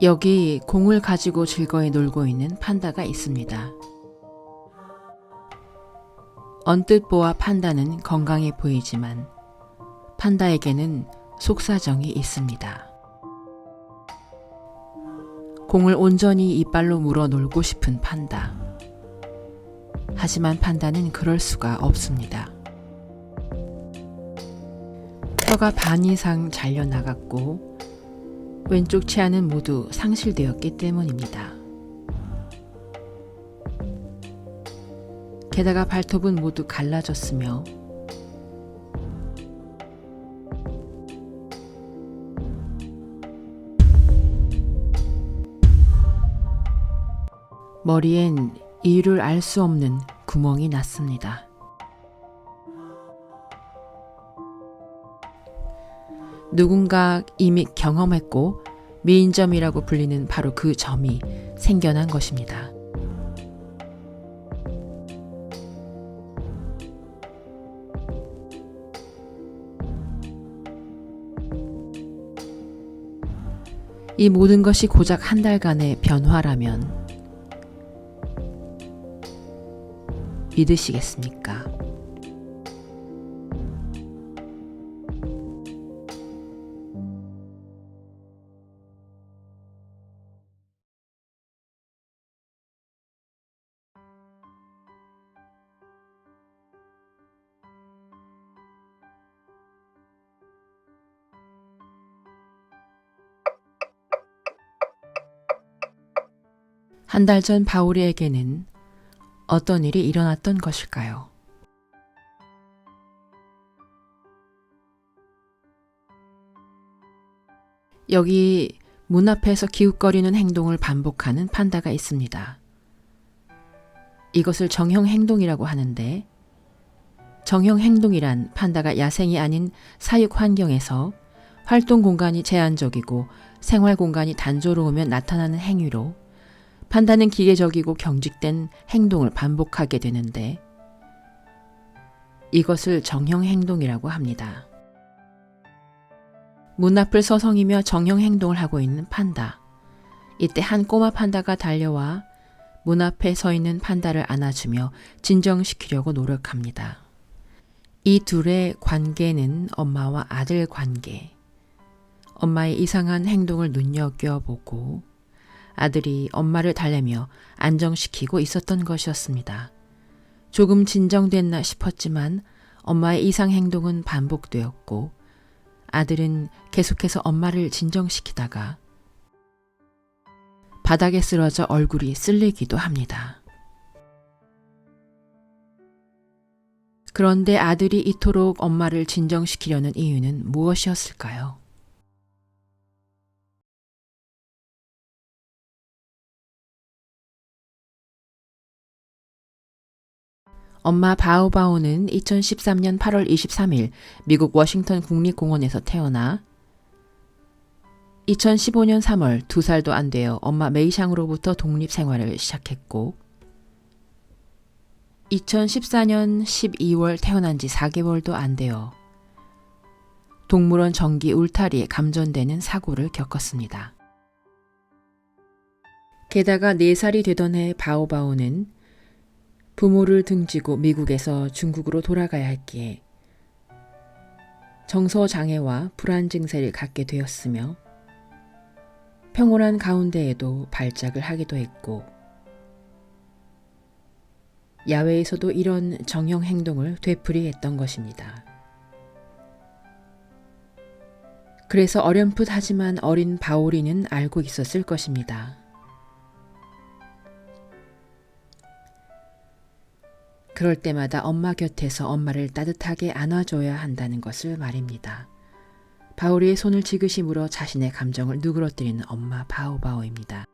여기 공을 가지고 즐거이 놀고 있는 판다가 있습니다. 언뜻 보아 판다는 건강해 보이지만 판다에게는 속사정이 있습니다. 공을 온전히 이빨로 물어 놀고 싶은 판다. 하지만 판다는 그럴 수가 없습니다. 혀가 반 이상 잘려나갔고 왼쪽 치아는 모두 상실되었기 때문입니다. 게다가 발톱은 모두 갈라졌으며 머리엔 이유를 알 수 없는 구멍이 났습니다. 누군가 이미 경험했고 미인점이라고 불리는 바로 그 점이 생겨난 것입니다. 이 모든 것이 고작 한 달간의 변화라면 믿으시겠습니까? 한 달 전 바오리에게는 어떤 일이 일어났던 것일까요? 여기 문 앞에서 기웃거리는 행동을 반복하는 판다가 있습니다. 이것을 정형 행동이라고 하는데, 정형 행동이란 판다가 야생이 아닌 사육 환경에서 활동 공간이 제한적이고 생활 공간이 단조로우면 나타나는 행위로 판다는 기계적이고 경직된 행동을 반복하게 되는데 이것을 정형 행동이라고 합니다. 문 앞을 서성이며 정형 행동을 하고 있는 판다. 이때 한 꼬마 판다가 달려와 문 앞에 서 있는 판다를 안아주며 진정시키려고 노력합니다. 이 둘의 관계는 엄마와 아들 관계. 엄마의 이상한 행동을 눈여겨보고 아들이 엄마를 달래며 안정시키고 있었던 것이었습니다. 조금 진정됐나 싶었지만 엄마의 이상 행동은 반복되었고 아들은 계속해서 엄마를 진정시키다가 바닥에 쓰러져 얼굴이 쓸리기도 합니다. 그런데 아들이 이토록 엄마를 진정시키려는 이유는 무엇이었을까요? 엄마 바오바오는 2013년 8월 23일 미국 워싱턴 국립공원에서 태어나 2015년 3월 2살도 안 되어 엄마 메이샹으로부터 독립 생활을 시작했고 2014년 12월 태어난 지 4개월도 안 되어 동물원 전기 울타리에 감전되는 사고를 겪었습니다. 게다가 4살이 되던 해 바오바오는 부모를 등지고 미국에서 중국으로 돌아가야 했기에 정서장애와 불안 증세를 갖게 되었으며 평온한 가운데에도 발작을 하기도 했고 야외에서도 이런 정형 행동을 되풀이했던 것입니다. 그래서 어렴풋하지만 어린 바오리는 알고 있었을 것입니다. 그럴 때마다 엄마 곁에서 엄마를 따뜻하게 안아줘야 한다는 것을 말입니다. 바오리의 손을 지그시 물어 자신의 감정을 누그러뜨리는 엄마 바오바오입니다.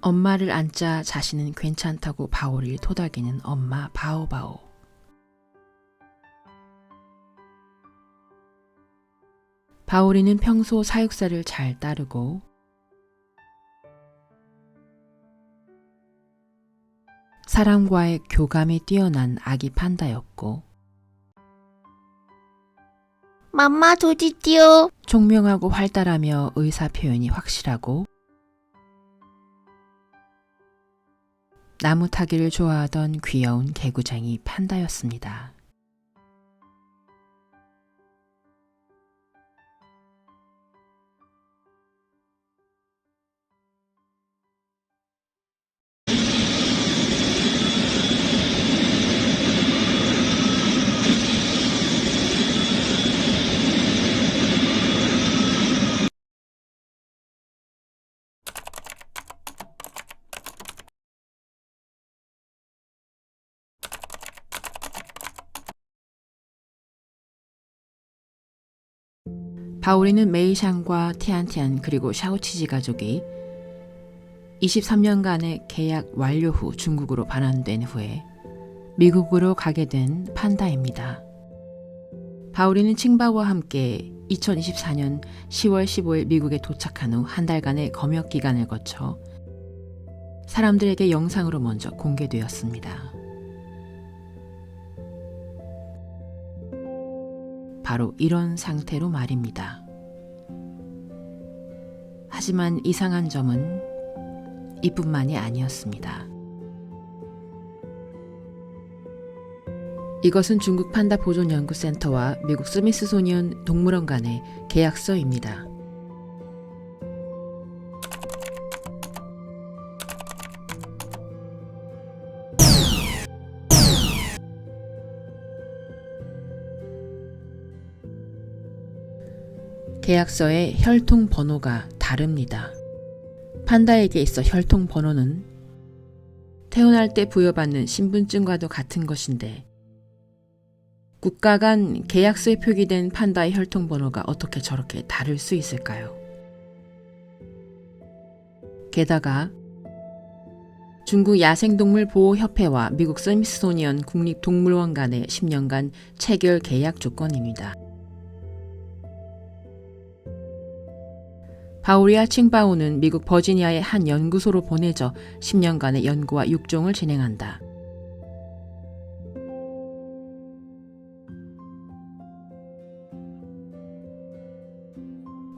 엄마를 안자 자신은 괜찮다고 바오리를 토닥이는 엄마 바오바오. 바오리는 평소 사육사를 잘 따르고 사람과의 교감이 뛰어난 아기 판다였고 맘마 조지띠요. 총명하고 활달하며 의사 표현이 확실하고 나무 타기를 좋아하던 귀여운 개구쟁이 판다였습니다. 바오리는 메이샹과 티안티안 그리고 샤오치지 가족이 23년간의 계약 완료 후 중국으로 반환된 후에 미국으로 가게 된 판다입니다. 바오리는 칭바오와 함께 2024년 10월 15일 미국에 도착한 후 한 달간의 검역 기간을 거쳐 사람들에게 영상으로 먼저 공개되었습니다. 바로 이런 상태로 말입니다. 하지만 이상한 점은 이뿐만이 아니었습니다. 이것은 중국 판다 보존 연구센터와 미국 스미스소니언 동물원 간의 계약서입니다. 계약서의 혈통 번호가 다릅니다. 판다에게 있어 혈통 번호는 태어날 때 부여받는 신분증과도 같은 것인데 국가 간 계약서에 표기된 판다의 혈통 번호가 어떻게 저렇게 다를 수 있을까요? 게다가 중국 야생동물보호협회와 미국 스미소니언 국립동물원 간의 10년간 체결 계약 조건입니다. 바오리와 칭바오는 미국 버지니아의 한 연구소로 보내져 10년간의 연구와 육종을 진행한다.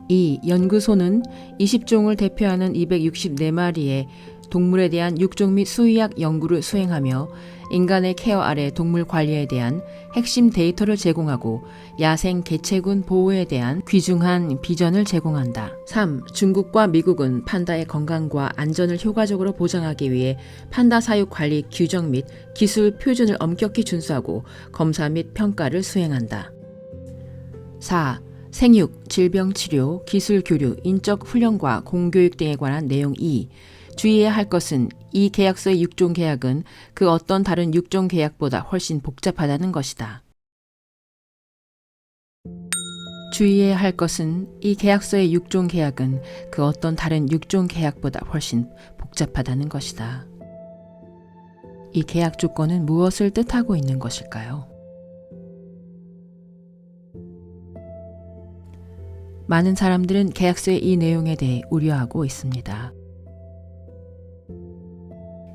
이 연구소는 20종을 대표하는 264마리의 동물에 대한 육종 및 수의학 연구를 수행하며 인간의 케어 아래 동물 관리에 대한 핵심 데이터를 제공하고 야생 개체군 보호에 대한 귀중한 비전을 제공한다. 3. 중국과 미국은 판다의 건강과 안전을 효과적으로 보장하기 위해 판다 사육 관리 규정 및 기술 표준을 엄격히 준수하고 검사 및 평가를 수행한다. 4. 생육, 질병치료, 기술 교류, 인적 훈련과 공교육 등에 관한 내용 2. 주의해야 할 것은 이 계약서의 육종 계약은 그 어떤 다른 육종 계약보다 훨씬 복잡하다는 것이다. 주의해야 할 것은 이 계약서의 육종 계약은 그 어떤 다른 육종 계약보다 훨씬 복잡하다는 것이다. 이 계약 조건은 무엇을 뜻하고 있는 것일까요? 많은 사람들은 계약서의 이 내용에 대해 우려하고 있습니다.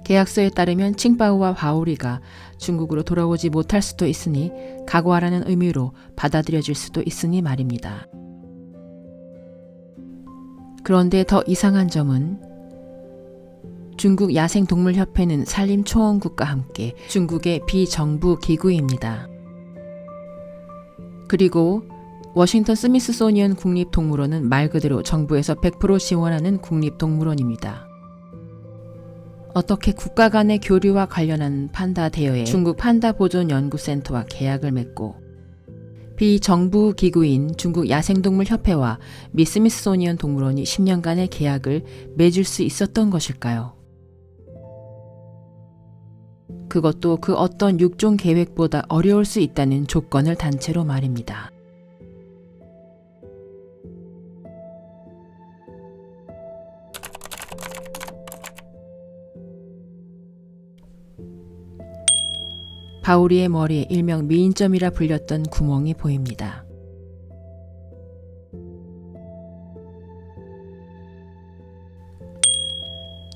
계약서에 따르면 칭바오와 바오리가 중국으로 돌아오지 못할 수도 있으니 각오하라는 의미로 받아들여질 수도 있으니 말입니다. 그런데 더 이상한 점은 중국 야생동물협회는 산림초원국과 함께 중국의 비정부 기구입니다. 그리고 워싱턴 스미스소니언 국립동물원은 말 그대로 정부에서 100% 지원하는 국립동물원입니다. 어떻게 국가 간의 교류와 관련한 판다 대여에 중국 판다 보존 연구센터와 계약을 맺고 비정부 기구인 중국 야생동물 협회와 미 스미소니언 동물원이 10년간의 계약을 맺을 수 있었던 것일까요? 그것도 그 어떤 육종 계획보다 어려울 수 있다는 조건을 단체로 말입니다. 바오리의 머리에 일명 미인점이라 불렸던 구멍이 보입니다.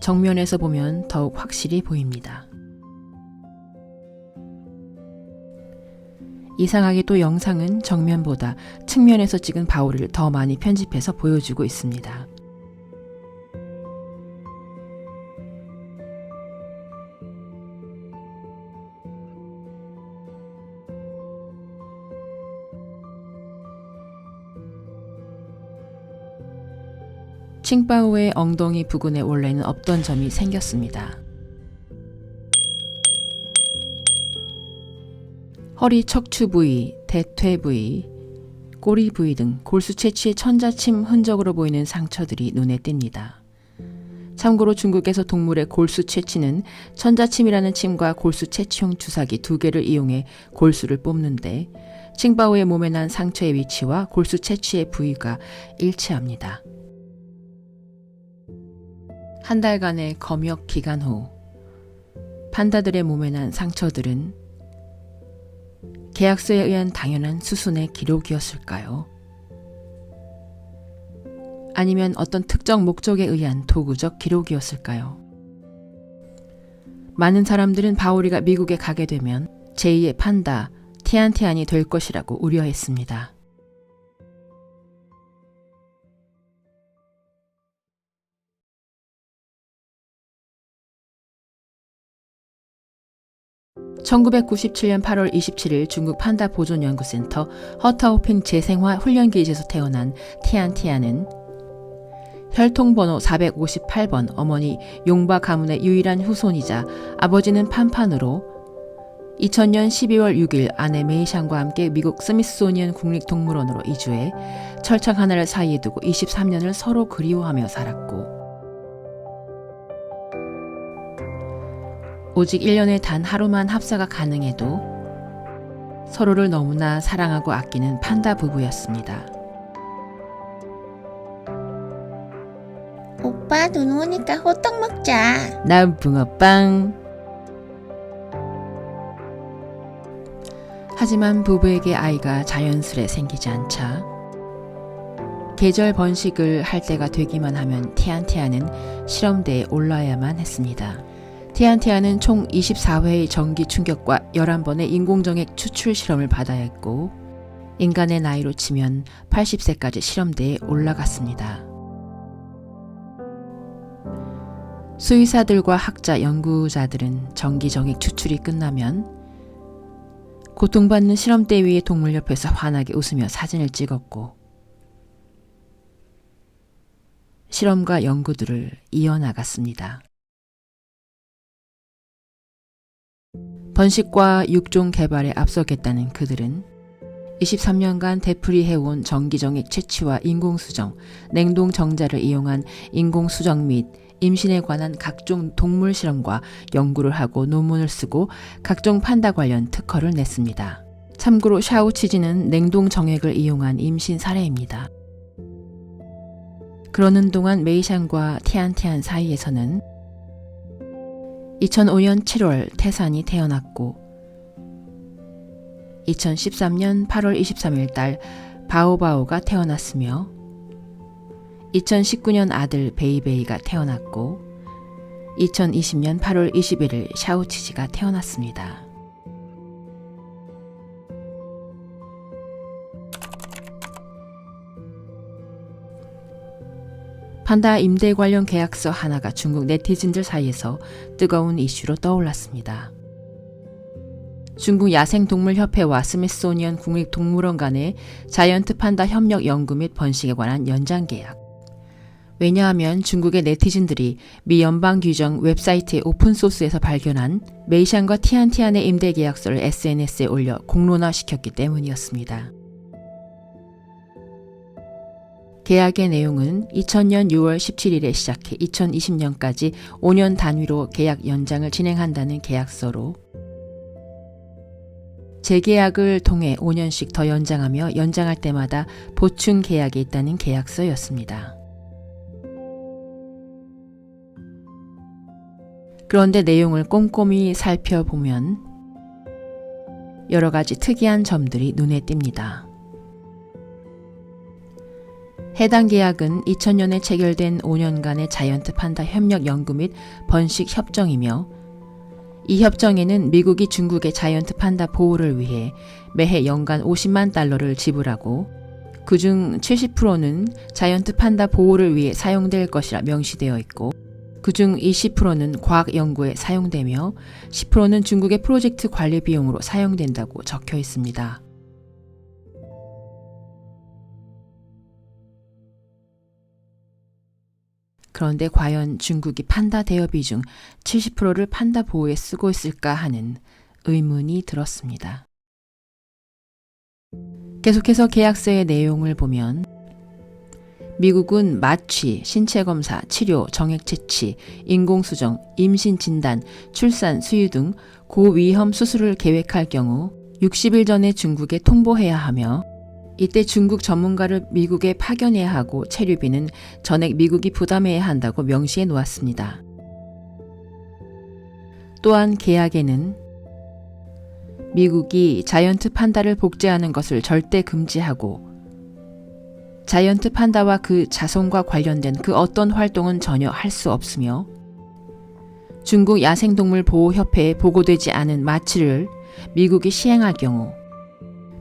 정면에서 보면 더욱 확실히 보입니다. 이상하게도 영상은 정면보다 측면에서 찍은 바오리를 더 많이 편집해서 보여주고 있습니다. 칭바오의 엉덩이 부근에 원래는 없던 점이 생겼습니다. 허리 척추 부위, 대퇴 부위, 꼬리 부위 등 골수 채취의 천자침 흔적으로 보이는 상처들이 눈에 띕니다. 참고로 중국에서 동물의 골수 채취는 천자침이라는 침과 골수 채취용 주사기 2개를 이용해 골수를 뽑는데 칭바오의 몸에 난 상처의 위치와 골수 채취의 부위가 일치합니다. 한 달간의 검역 기간 후 판다들의 몸에 난 상처들은 계약서에 의한 당연한 수순의 기록이었을까요? 아니면 어떤 특정 목적에 의한 도구적 기록이었을까요? 많은 사람들은 바오리가 미국에 가게 되면 제2의 판다 티안티안이 될 것이라고 우려했습니다. (1997년 8월 27일) 중국 판다 보존연구센터 허타오핑 재생화 훈련기지에서 태어난 티안티안은 혈통번호 458번 어머니 용바 가문의 유일한 후손이자 아버지는 판판으로 2000년 12월 6일 아내 메이샹과 함께 미국 스미소니언 국립동물원으로 이주해 철창 하나를 사이에 두고 23년을 서로 그리워하며 살았고 오직 1년에 단 하루만 합사가 가능해도 서로를 너무나 사랑하고 아끼는 판다 부부였습니다. 오빠 눈 오니까 호떡 먹자. 난 붕어빵. 하지만 부부에게 아이가 자연스레 생기지 않자 계절 번식을 할 때가 되기만 하면 티안티안은 실험대에 올라야만 했습니다. 티안티안은 총 24회의 전기 충격과 11번의 인공정액 추출 실험을 받아야 했고 인간의 나이로 치면 80세까지 실험대에 올라갔습니다. 수의사들과 학자, 연구자들은 전기정액 추출이 끝나면 고통받는 실험대 위의 동물 옆에서 환하게 웃으며 사진을 찍었고 실험과 연구들을 이어나갔습니다. 번식과 육종 개발에 앞서겠다는 그들은 23년간 되풀이해온 전기정액 채취와 인공수정, 냉동정자를 이용한 인공수정 및 임신에 관한 각종 동물 실험과 연구를 하고 논문을 쓰고 각종 판다 관련 특허를 냈습니다. 참고로 샤오치지는 냉동정액을 이용한 임신 사례입니다. 그러는 동안 메이샹과 티안티안 사이에서는 2005년 7월 태산이 태어났고 2013년 8월 23일 딸 바오바오가 태어났으며 2019년 아들 베이베이가 태어났고 2020년 8월 21일 샤오치지가 태어났습니다. 판다 임대 관련 계약서 하나가 중국 네티즌들 사이에서 뜨거운 이슈로 떠올랐습니다. 중국 야생동물협회와 스미소니언 국립동물원 간의 자이언트 판다 협력 연구 및 번식에 관한 연장 계약. 왜냐하면 중국의 네티즌들이 미 연방규정 웹사이트의 오픈소스에서 발견한 메이샹과 티안티안의 임대 계약서를 SNS에 올려 공론화시켰기 때문이었습니다. 계약의 내용은 2000년 6월 17일에 시작해 2020년까지 5년 단위로 계약 연장을 진행한다는 계약서로 재계약을 통해 5년씩 더 연장하며 연장할 때마다 보충 계약이 있다는 계약서였습니다. 그런데 내용을 꼼꼼히 살펴보면 여러 가지 특이한 점들이 눈에 띕니다. 해당 계약은 2000년에 체결된 5년간의 자이언트 판다 협력 연구 및 번식 협정이며 이 협정에는 미국이 중국의 자이언트 판다 보호를 위해 매해 연간 50만 달러를 지불하고 그중 70%는 자이언트 판다 보호를 위해 사용될 것이라 명시되어 있고 그중 20%는 과학 연구에 사용되며 10%는 중국의 프로젝트 관리 비용으로 사용된다고 적혀 있습니다. 그런데 과연 중국이 판다 대여비 중 70%를 판다 보호에 쓰고 있을까 하는 의문이 들었습니다. 계속해서 계약서의 내용을 보면 미국은 마취, 신체검사, 치료, 정액 채취, 인공수정, 임신 진단, 출산, 수유 등 고위험 수술을 계획할 경우 60일 전에 중국에 통보해야 하며 이때 중국 전문가를 미국에 파견해야 하고 체류비는 전액 미국이 부담해야 한다고 명시해 놓았습니다. 또한 계약에는 미국이 자이언트 판다를 복제하는 것을 절대 금지하고 자이언트 판다와 그 자손과 관련된 그 어떤 활동은 전혀 할 수 없으며 중국 야생동물보호협회에 보고되지 않은 마취를 미국이 시행할 경우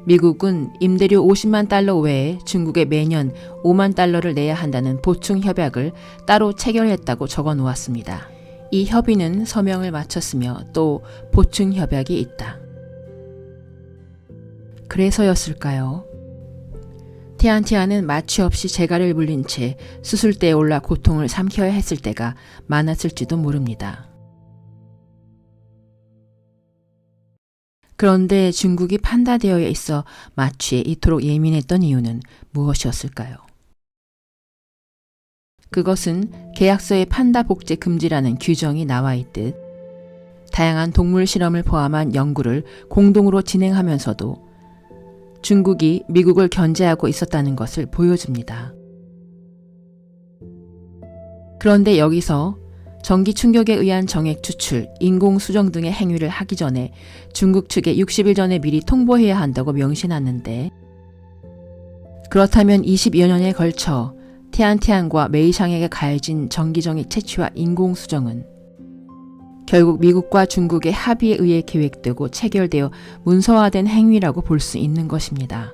미국은 임대료 50만 달러 외에 중국에 매년 5만 달러를 내야 한다는 보충 협약을 따로 체결했다고 적어 놓았습니다. 이 협의는 서명을 마쳤으며 또 보충 협약이 있다. 그래서였을까요? 티안티안은 마취 없이 재갈을 물린 채 수술대에 올라 고통을 삼켜야 했을 때가 많았을지도 모릅니다. 그런데 중국이 판다 대여에 있어 마취에 이토록 예민했던 이유는 무엇이었을까요? 그것은 계약서에 판다 복제 금지라는 규정이 나와 있듯 다양한 동물 실험을 포함한 연구를 공동으로 진행하면서도 중국이 미국을 견제하고 있었다는 것을 보여줍니다. 그런데 여기서 전기 충격에 의한 정액 추출, 인공 수정 등의 행위를 하기 전에 중국 측에 60일 전에 미리 통보해야 한다고 명시해놨는데 그렇다면 20여 년에 걸쳐 티안티안과 메이샹에게 가해진 전기정액 채취와 인공 수정은 결국 미국과 중국의 합의에 의해 계획되고 체결되어 문서화된 행위라고 볼 수 있는 것입니다.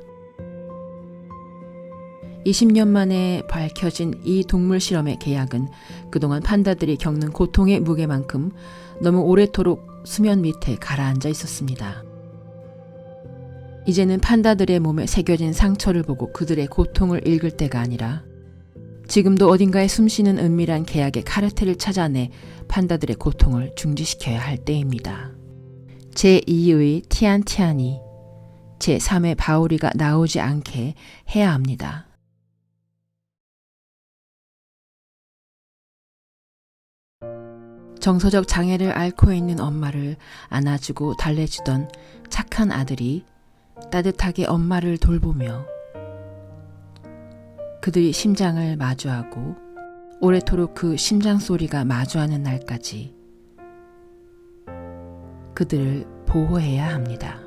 20년 만에 밝혀진 이 동물 실험의 계약은 그동안 판다들이 겪는 고통의 무게만큼 너무 오래도록 수면 밑에 가라앉아 있었습니다. 이제는 판다들의 몸에 새겨진 상처를 보고 그들의 고통을 읽을 때가 아니라 지금도 어딘가에 숨쉬는 은밀한 계약의 카르텔을 찾아내 판다들의 고통을 중지시켜야 할 때입니다. 제2의 티안티안이 제3의 바오리가 나오지 않게 해야 합니다. 정서적 장애를 앓고 있는 엄마를 안아주고 달래주던 착한 아들이 따뜻하게 엄마를 돌보며 그들이 심장을 마주하고 오래도록 그 심장 소리가 마주하는 날까지 그들을 보호해야 합니다.